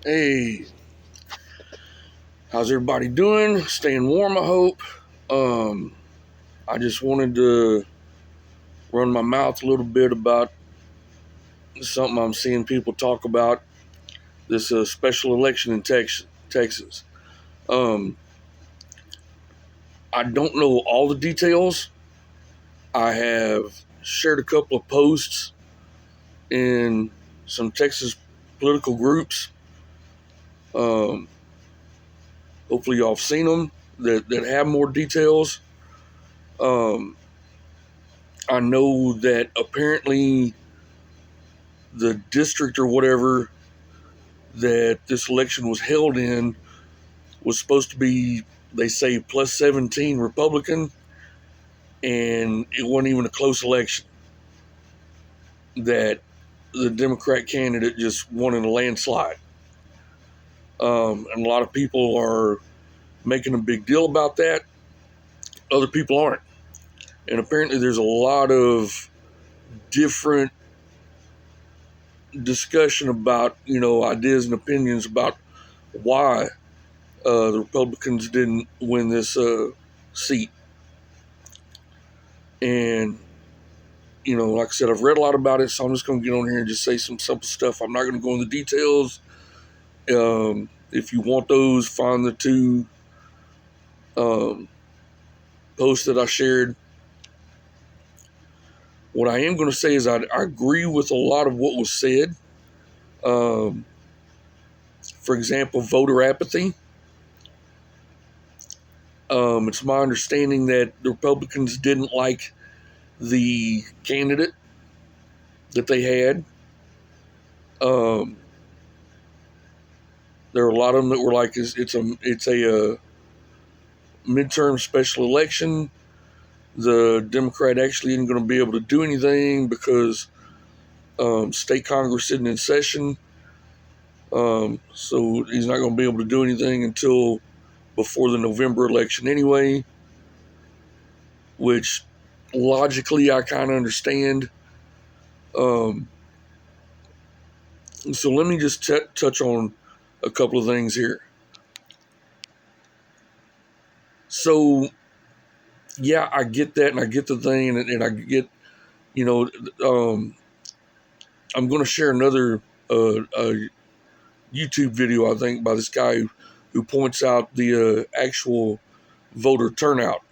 Hey, how's everybody doing? Staying warm, I hope. I just wanted to run my mouth a little bit about something I'm seeing people talk about, this special election in Texas. Um, I don't know all the details. I have shared a couple of posts in some Texas political groups. Um, Hopefully y'all have seen them that have more details. Um, I know that apparently the district or whatever that this election was held in was supposed to be, they say, plus 17 Republican, and it wasn't even a close election. That the Democrat candidate just won in a landslide. And a lot of people are making a big deal about that. Other people aren't. And apparently there's a lot of different discussion about, ideas and opinions about why the Republicans didn't win this seat. And, like I said, I've read a lot about it, so I'm just going to get on here and just say some simple stuff. I'm not going to go into details. If you want those, find the two um, posts that I shared. What I am going to say is I agree with a lot of what was said. Um, for example, voter apathy. It's my understanding that the Republicans didn't like the candidate that they had. Um, there were a lot of them that were like, it's a midterm special election. The Democrat actually isn't going to be able to do anything because state Congress isn't in session. So he's not going to be able to do anything until before the November election anyway, which logically I kind of understand. Um, so let me just touch on a couple of things here. So, yeah, I get that, and I get the thing, and I get, you know, um, I'm going to share another YouTube video, I think, by this guy who points out the actual voter turnout.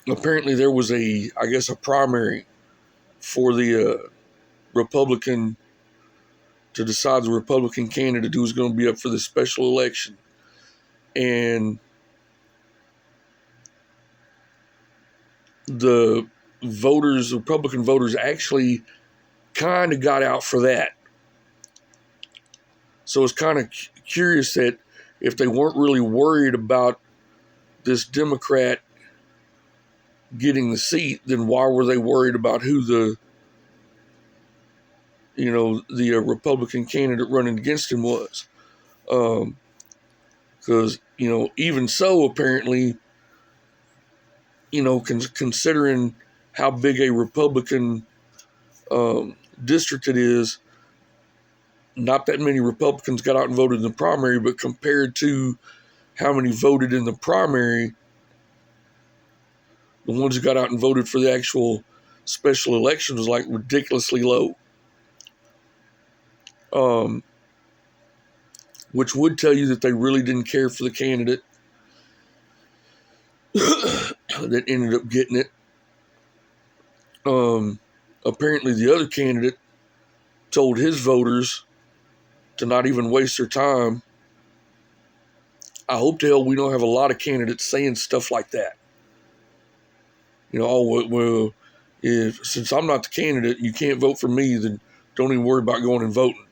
Apparently, there was a primary for the Republican to decide the Republican candidate who was going to be up for the special election, and the Republican voters, actually kind of got out for that. So it's kind of curious that if they weren't really worried about this Democrat getting the seat, then why were they worried about who the Republican candidate running against him was? Because even so, apparently, considering how big a Republican district it is, not that many Republicans got out and voted in the primary, but compared to how many voted in the primary, the ones who got out and voted for the actual special election was like ridiculously low. Which would tell you that they really didn't care for the candidate that ended up getting it. Apparently, the other candidate told his voters to not even waste their time. I hope to hell we don't have a lot of candidates saying stuff like that. Well, since I'm not the candidate, you can't vote for me, then don't even worry about going and voting.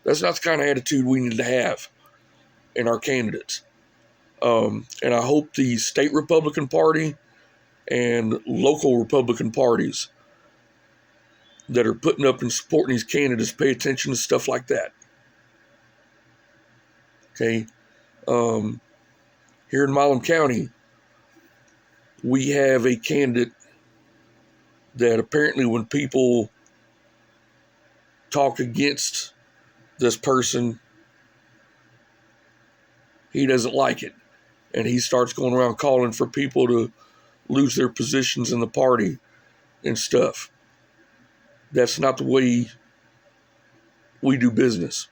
That's not the kind of attitude we need to have in our candidates. And I hope the state Republican Party and local Republican parties that are putting up and supporting these candidates pay attention to stuff like that. Okay. Here in Milam County, we have a candidate that apparently when people talk against this person, he doesn't like it. And he starts going around calling for people to lose their positions in the party and stuff. That's not the way we do business.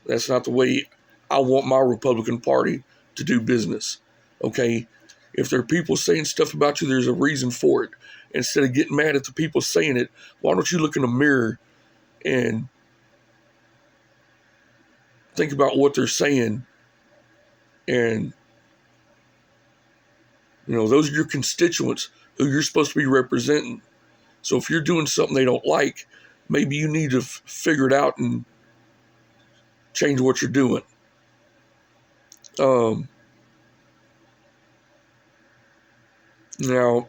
That's not the way I want my Republican Party to do business. Okay? If there are people saying stuff about you, there's a reason for it. Instead of getting mad at the people saying it, why don't you look in the mirror and think about what they're saying? And, those are your constituents who you're supposed to be representing. So if you're doing something they don't like, maybe you need to figure it out and change what you're doing. Now,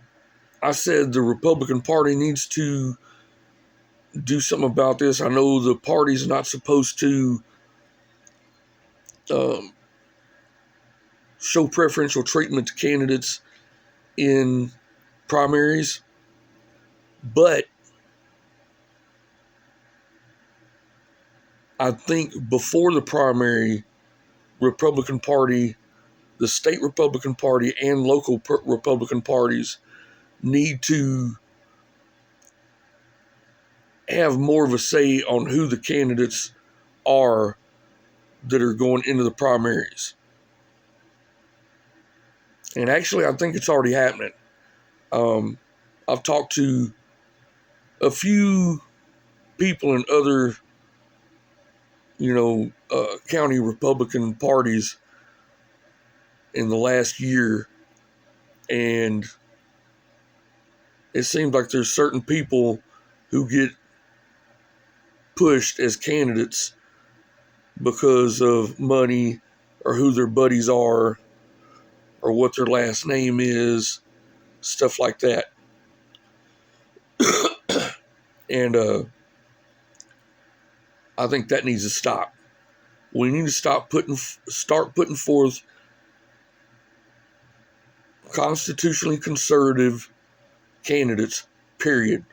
I said the Republican Party needs to do something about this. I know the party's not supposed to show preferential treatment to candidates in primaries, but I think before the primary, Republican Party, the state Republican Party, and local Republican parties need to have more of a say on who the candidates are that are going into the primaries. And actually, I think it's already happening. I've talked to a few people in other, county Republican parties in the last year, and it seems like there's certain people who get pushed as candidates because of money or who their buddies are or what their last name is, stuff like that. And I think that needs to stop. We need to start putting forth constitutionally conservative candidates, period.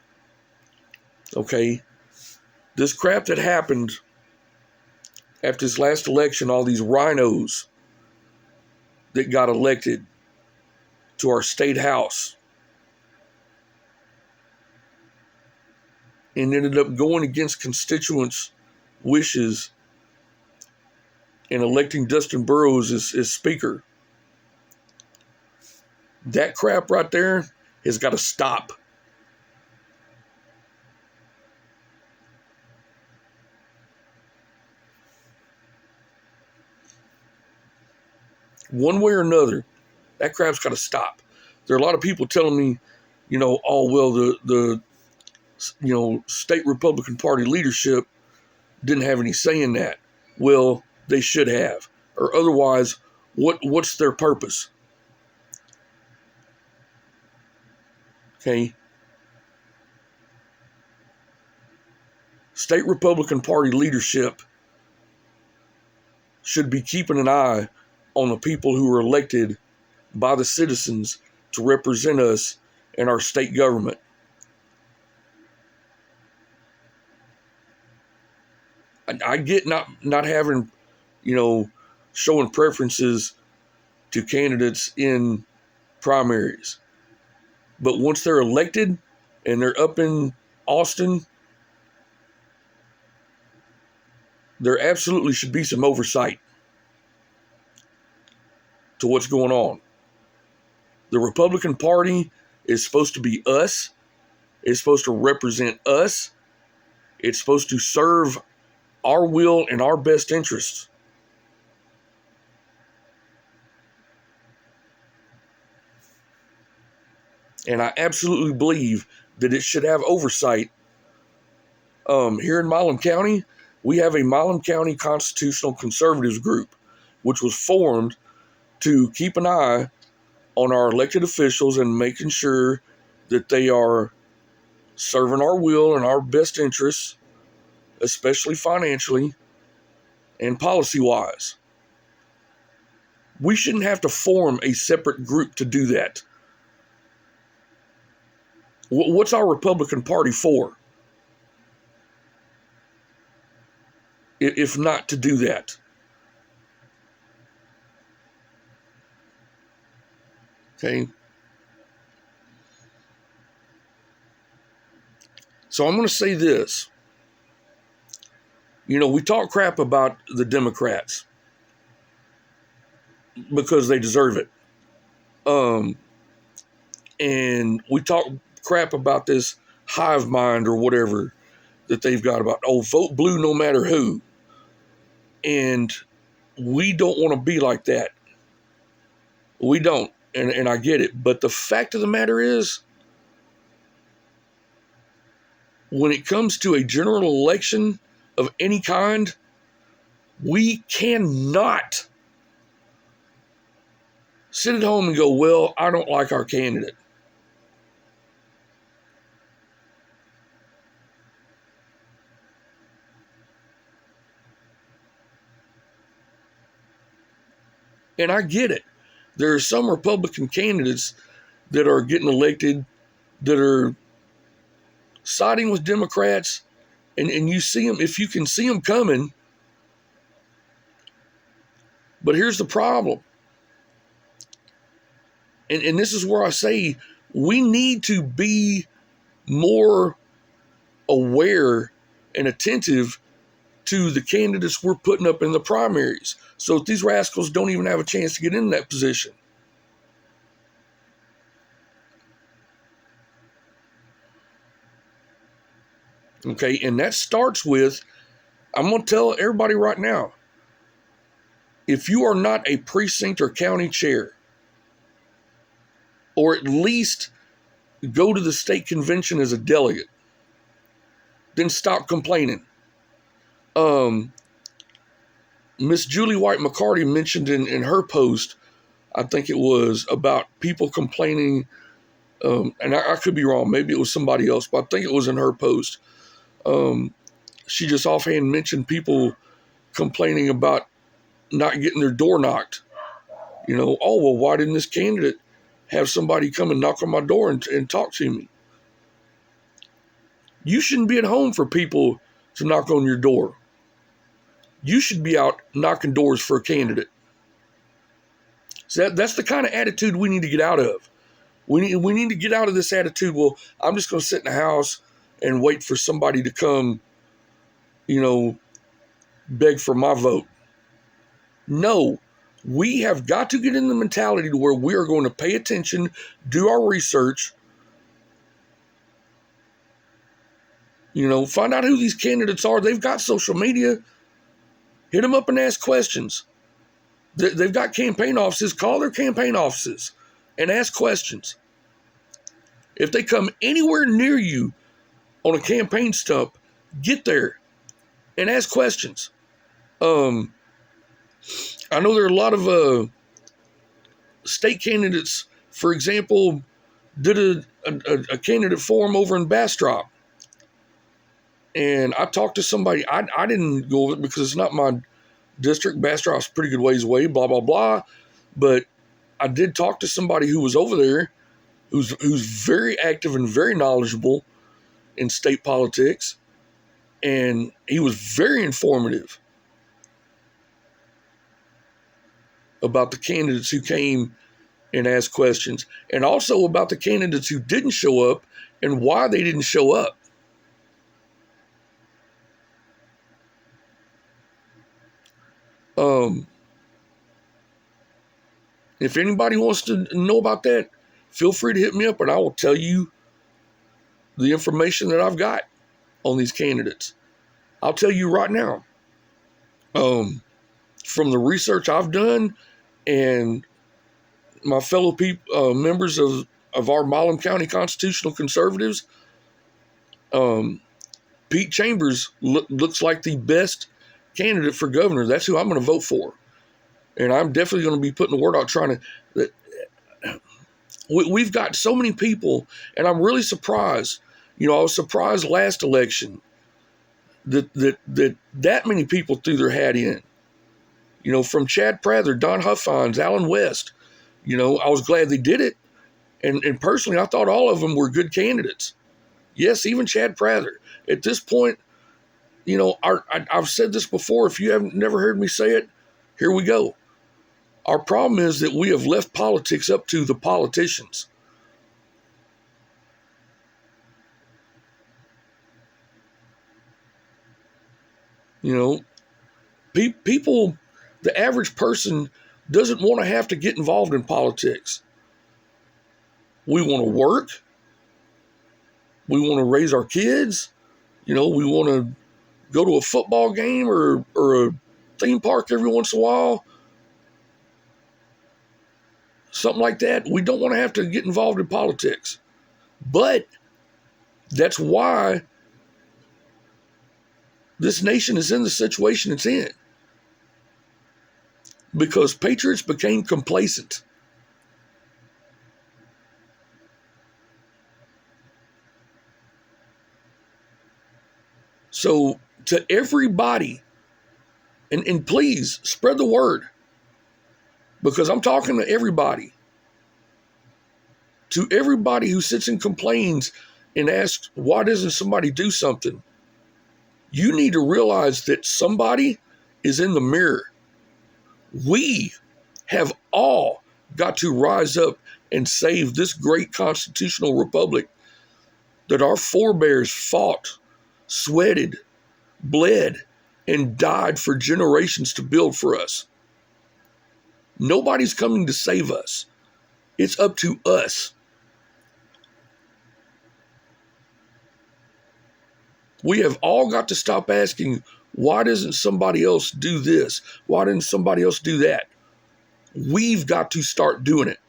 Okay? This crap that happened after this last election, all these rhinos that got elected to our state house and ended up going against constituents' wishes and electing Dustin Burrows as speaker. That crap right there has got to stop. One way or another, that crap's got to stop. There are a lot of people telling me, the state Republican Party leadership didn't have any say in that. Well, they should have. Or otherwise, what's their purpose? Okay. State Republican Party leadership should be keeping an eye on the people who are elected by the citizens to represent us in our state government. I get not having, showing preferences to candidates in primaries. But once they're elected and they're up in Austin, there absolutely should be some oversight to what's going on. The Republican Party is supposed to be us. It's supposed to represent us. It's supposed to serve our will and our best interests. And I absolutely believe that it should have oversight. Here in Milam County, we have a Milam County Constitutional Conservatives group, which was formed to keep an eye on our elected officials and making sure that they are serving our will and our best interests, especially financially and policy-wise. We shouldn't have to form a separate group to do that. What's our Republican Party for? if not to do that. Okay. So I'm going to say this. We talk crap about the Democrats because they deserve it. And we talk crap about this hive mind or whatever that they've got about, vote blue no matter who. And we don't want to be like that. We don't. And I get it. But the fact of the matter is, when it comes to a general election of any kind, we cannot sit at home and go, well, I don't like our candidate. And I get it. There are some Republican candidates that are getting elected that are siding with Democrats, and you see them, if you can see them coming. But here's the problem. And this is where I say we need to be more aware and attentive to the candidates we're putting up in the primaries, so that these rascals don't even have a chance to get in that position. Okay, and that starts with, I'm going to tell everybody right now, if you are not a precinct or county chair, or at least go to the state convention as a delegate, then stop complaining. Miss Julie White McCarty mentioned in her post, I think it was, about people complaining, and I could be wrong, maybe it was somebody else, but I think it was in her post. She just offhand mentioned people complaining about not getting their door knocked. Well, why didn't this candidate have somebody come and knock on my door and talk to me? You shouldn't be at home for people to knock on your door. You should be out knocking doors for a candidate. So that's the kind of attitude we need to get out of. We need to get out of this attitude, well, I'm just going to sit in the house and wait for somebody to come, beg for my vote. No, we have got to get in the mentality to where we are going to pay attention, do our research, find out who these candidates are. They've got social media. Hit them up and ask questions. They've got campaign offices. Call their campaign offices and ask questions. If they come anywhere near you on a campaign stump, get there and ask questions. I know there are a lot of state candidates, for example, did a candidate forum over in Bastrop. And I talked to somebody. I didn't go over it because it's not my district. Bastrop's a pretty good ways away, blah, blah, blah. But I did talk to somebody who was over there who's very active and very knowledgeable in state politics. And he was very informative about the candidates who came and asked questions, and also about the candidates who didn't show up and why they didn't show up. If anybody wants to know about that, feel free to hit me up and I will tell you the information that I've got on these candidates. I'll tell you right now, from the research I've done and my fellow members of our Milam County Constitutional Conservatives, Pete Chambers looks like the best candidate for governor. That's who I'm going to vote for. And I'm definitely going to be putting the word out trying to... We've got so many people, and I'm really surprised. I was surprised last election that many people threw their hat in. From Chad Prather, Don Huffines, Alan West. I was glad they did it. And personally, I thought all of them were good candidates. Yes, even Chad Prather. At this point, I've said this before. If you haven't never heard me say it, here we go. Our problem is that we have left politics up to the politicians. People, the average person doesn't want to have to get involved in politics. We want to work. We want to raise our kids. We want to go to a football game or a theme park every once in a while. Something like that. We don't want to have to get involved in politics. But that's why this nation is in the situation it's in. Because patriots became complacent. So to everybody, and please spread the word, because I'm talking to everybody. To everybody who sits and complains and asks, why doesn't somebody do something? You need to realize that somebody is in the mirror. We have all got to rise up and save this great constitutional republic that our forebears fought, sweated, bled, and died for generations to build for us. Nobody's coming to save us. It's up to us. We have all got to stop asking, why doesn't somebody else do this? Why didn't somebody else do that? We've got to start doing it.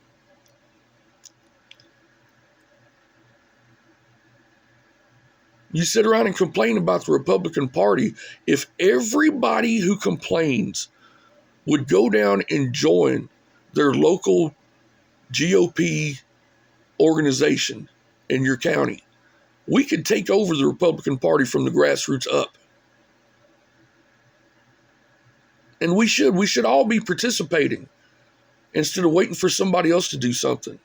You sit around and complain about the Republican Party. If everybody who complains would go down and join their local GOP organization in your county, we could take over the Republican Party from the grassroots up. And we should all be participating instead of waiting for somebody else to do something.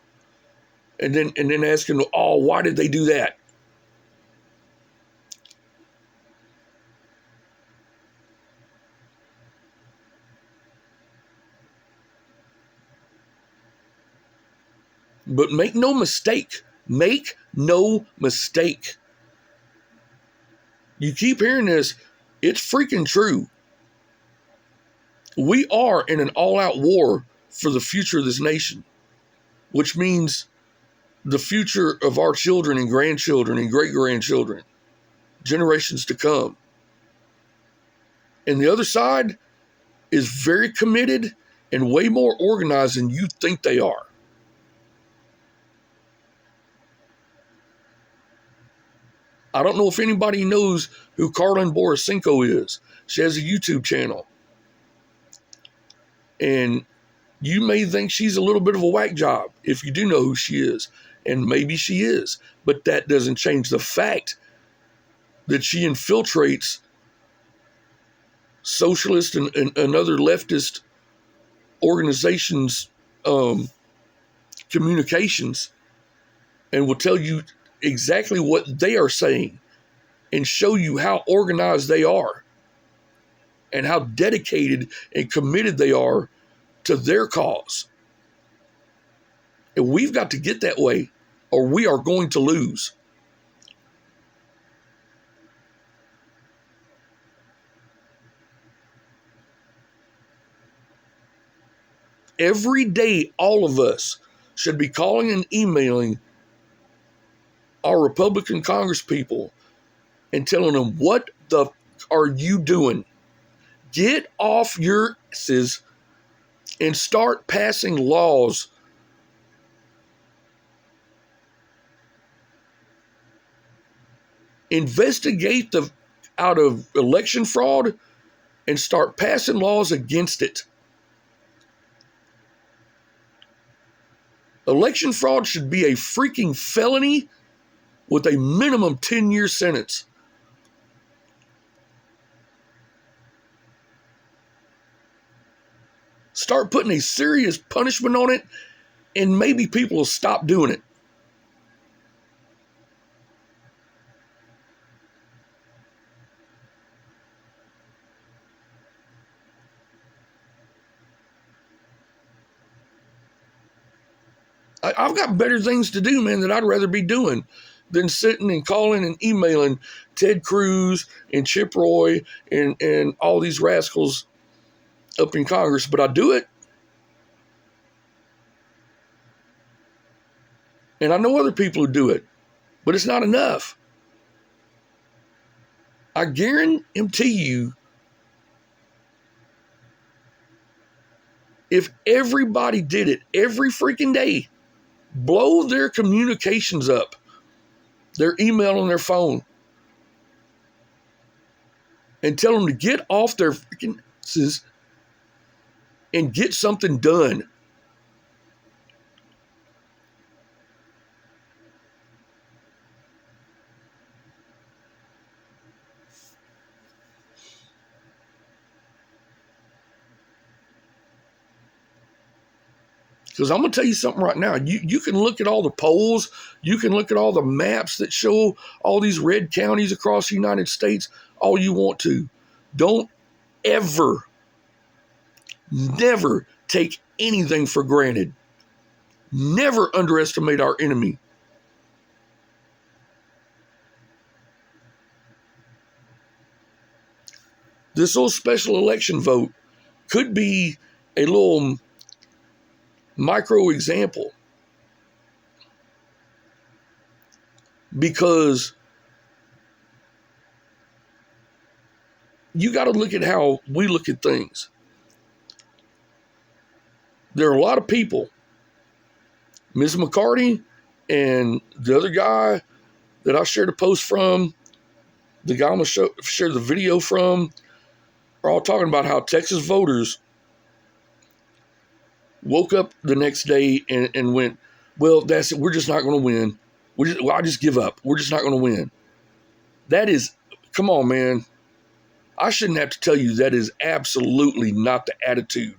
And then asking, oh, why did they do that? But make no mistake. You keep hearing this. It's freaking true. We are in an all-out war for the future of this nation, which means the future of our children and grandchildren and great-grandchildren, generations to come. And the other side is very committed and way more organized than you think they are. I don't know if anybody knows who Carlin Borisenko is. She has a YouTube channel. And you may think she's a little bit of a whack job if you do know who she is. And maybe she is. But that doesn't change the fact that she infiltrates socialist and other leftist organizations' communications and will tell you exactly what they are saying and show you how organized they are and how dedicated and committed they are to their cause. And we've got to get that way or we are going to lose. Every day, all of us should be calling and emailing our Republican congresspeople and telling them, what the are you doing? Get off your asses and start passing laws investigate out of election fraud and start passing laws against it. Election fraud should be a freaking felony with a minimum 10-year sentence. Start putting a serious punishment on it, and maybe people will stop doing it. I've got better things to do, man, that I'd rather be doing than sitting and calling and emailing Ted Cruz and Chip Roy and all these rascals up in Congress. But I do it. And I know other people who do it, but it's not enough. I guarantee you, if everybody did it every freaking day, blow their communications up, their email on their phone, and tell them to get off their freaking asses and get something done. Because I'm going to tell you something right now. You can look at all the polls. You can look at all the maps that show all these red counties across the United States all you want to. Don't ever, never take anything for granted. Never underestimate our enemy. This little special election vote could be a little micro example, because you got to look at how we look at things. There are a lot of people, Ms. McCarty and the other guy that I shared a post from, the guy I'm going to share the video from, are all talking about how Texas voters woke up the next day and went, well, that's it. We're just not going to win. I just give up. We're just not going to win. That is, come on, man. I shouldn't have to tell you that is absolutely not the attitude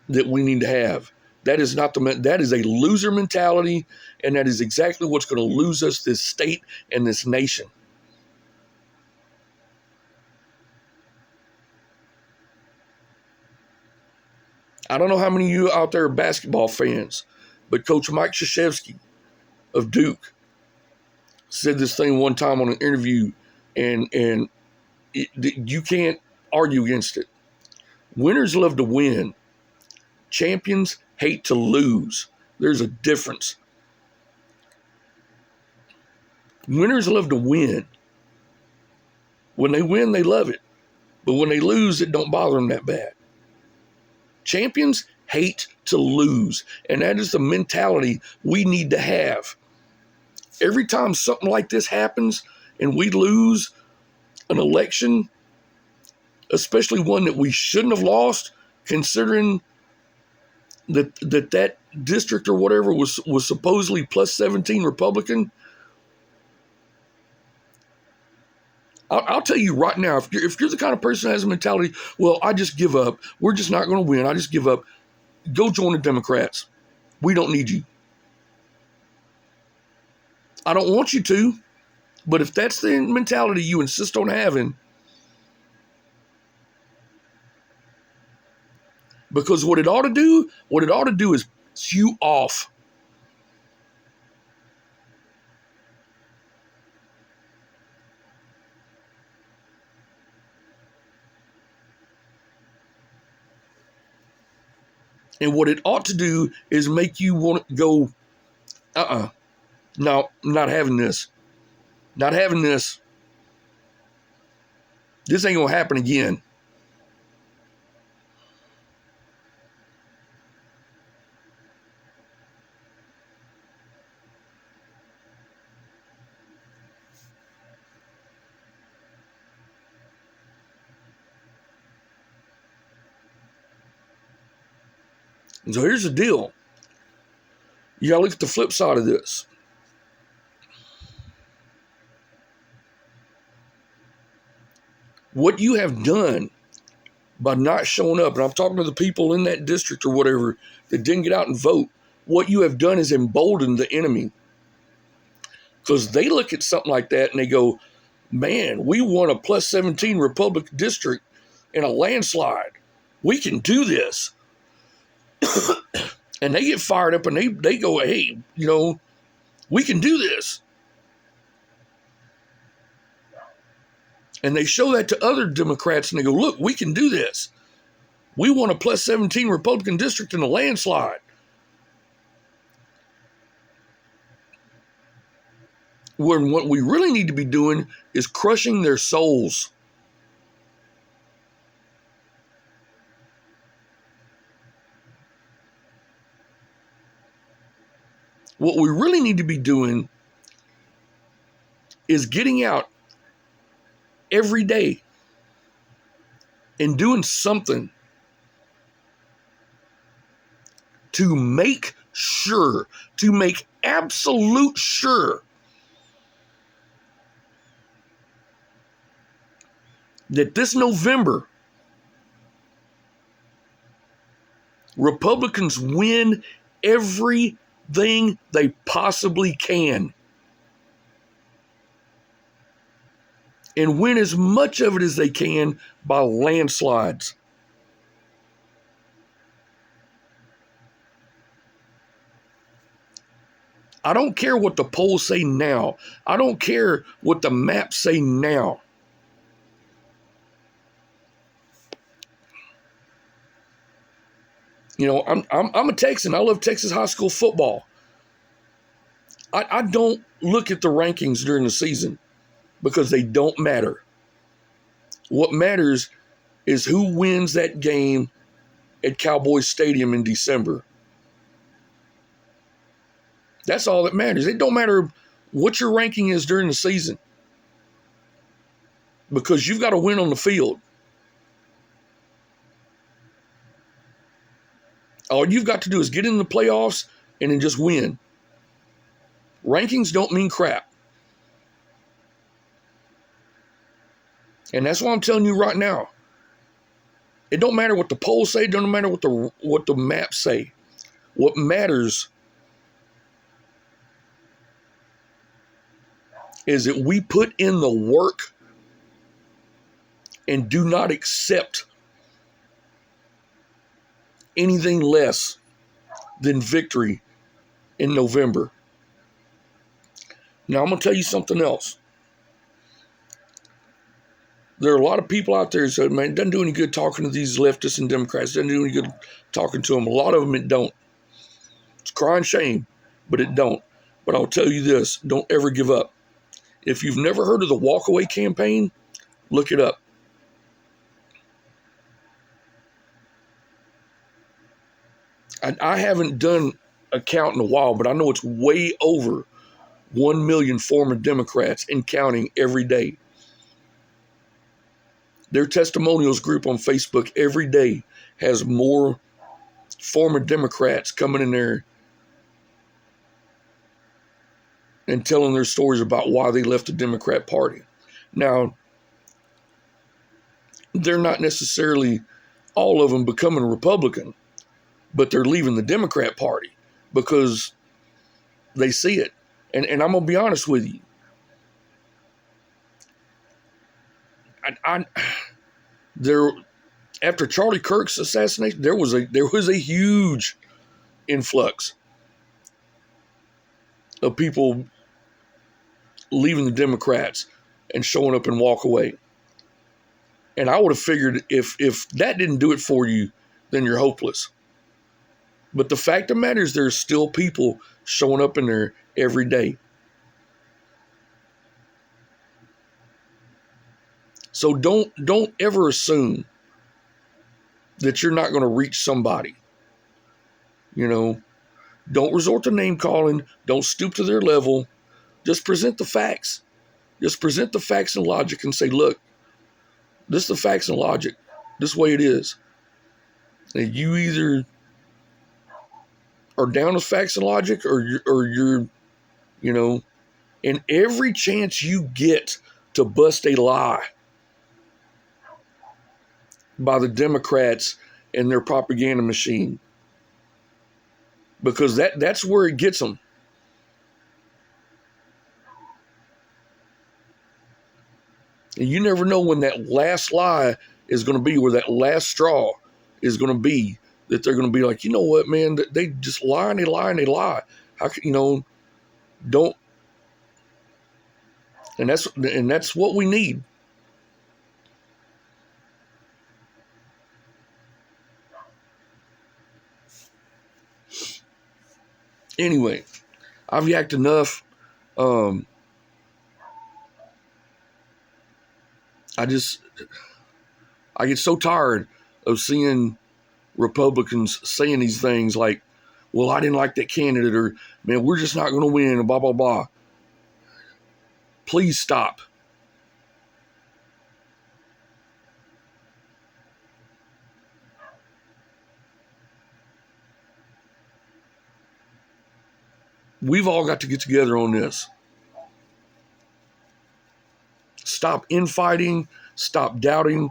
that we need to have. That is not that is a loser mentality, and that is exactly what's going to lose us this state and this nation. I don't know how many of you out there are basketball fans, but Coach Mike Krzyzewski of Duke said this thing one time on an interview, and you can't argue against it. Winners love to win. Champions hate to lose. There's a difference. Winners love to win. When they win, they love it. But when they lose, it don't bother them that bad. Champions hate to lose, and that is the mentality we need to have. Every time something like this happens and we lose an election, especially one that we shouldn't have lost, considering that district or whatever was supposedly plus 17 Republican, I'll tell you right now, if you're the kind of person that has a mentality, well, I just give up. We're just not going to win. I just give up. Go join the Democrats. We don't need you. I don't want you to, but if that's the mentality you insist on having, because what it ought to do is piss you off. And what it ought to do is make you want to go, no, not having this. Not having this. This ain't going to happen again. And so here's the deal. You got to look at the flip side of this. What you have done by not showing up, and I'm talking to the people in that district or whatever that didn't get out and vote, what you have done is emboldened the enemy. Because they look at something like that and they go, man, we won a plus 17 Republican district in a landslide. We can do this. And they get fired up and they go, hey, we can do this. And they show that to other Democrats and they go, look, we can do this. We won a plus 17 Republican district in a landslide. When what we really need to be doing is crushing their souls. What we really need to be doing is getting out every day and doing something to make absolute sure that this November, Republicans win everything they possibly can. And win as much of it as they can by landslides. I don't care what the polls say now. I don't care what the maps say now. I'm a Texan. I love Texas high school football. I don't look at the rankings during the season because they don't matter. What matters is who wins that game at Cowboys Stadium in December. That's all that matters. It don't matter what your ranking is during the season because you've got to win on the field. All you've got to do is get in the playoffs and then just win. Rankings don't mean crap. And that's why I'm telling you right now. It don't matter what the polls say. It don't matter what the maps say. What matters is that we put in the work and do not accept anything less than victory in November. Now, I'm going to tell you something else. There are a lot of people out there who say, man, it doesn't do any good talking to these leftists and Democrats. It doesn't do any good talking to them. A lot of them, it don't. It's crying shame, but it don't. But I'll tell you this, don't ever give up. If you've never heard of the Walkaway campaign, look it up. I haven't done a count in a while, but I know it's way over 1 million former Democrats and counting every day. Their testimonials group on Facebook every day has more former Democrats coming in there and telling their stories about why they left the Democrat Party. Now, they're not necessarily all of them becoming Republican, but they're leaving the Democrat Party because they see it. And I'm going to be honest with you. After Charlie Kirk's assassination, there was a huge influx of people leaving the Democrats and showing up and walk away. And I would have figured if that didn't do it for you, then you're hopeless. But the fact of the matter is there's still people showing up in there every day. So don't ever assume that you're not going to reach somebody. Don't resort to name calling. Don't stoop to their level. Just present the facts. Just present the facts and logic and say, look, this is the facts and logic. This way it is. And you either are down with facts and logic or you're, and every chance you get to bust a lie by the Democrats and their propaganda machine, because that's where it gets them. And you never know when that last lie is going to be, where that last straw is going to be that they're going to be like, you know what, man, they just lie and they lie and they lie. How can, don't, and that's what we need. Anyway, I've yacked enough. I get so tired of seeing Republicans saying these things like, well, I didn't like that candidate, or, man, we're just not going to win, and blah, blah, blah. Please stop. We've all got to get together on this. Stop infighting, stop doubting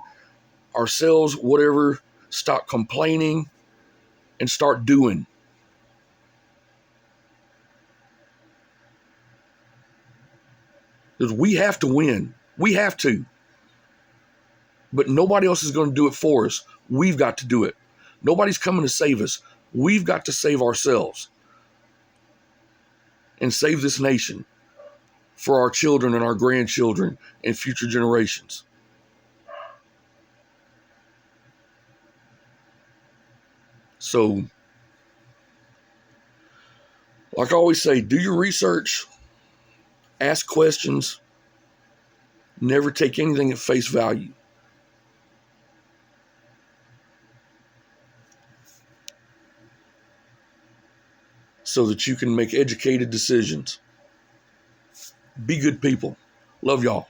ourselves, whatever. Stop complaining and start doing. Because we have to win. We have to. But nobody else is going to do it for us. We've got to do it. Nobody's coming to save us. We've got to save ourselves and save this nation for our children and our grandchildren and future generations. So, like I always say, do your research, ask questions, never take anything at face value. So that you can make educated decisions. Be good people. Love y'all.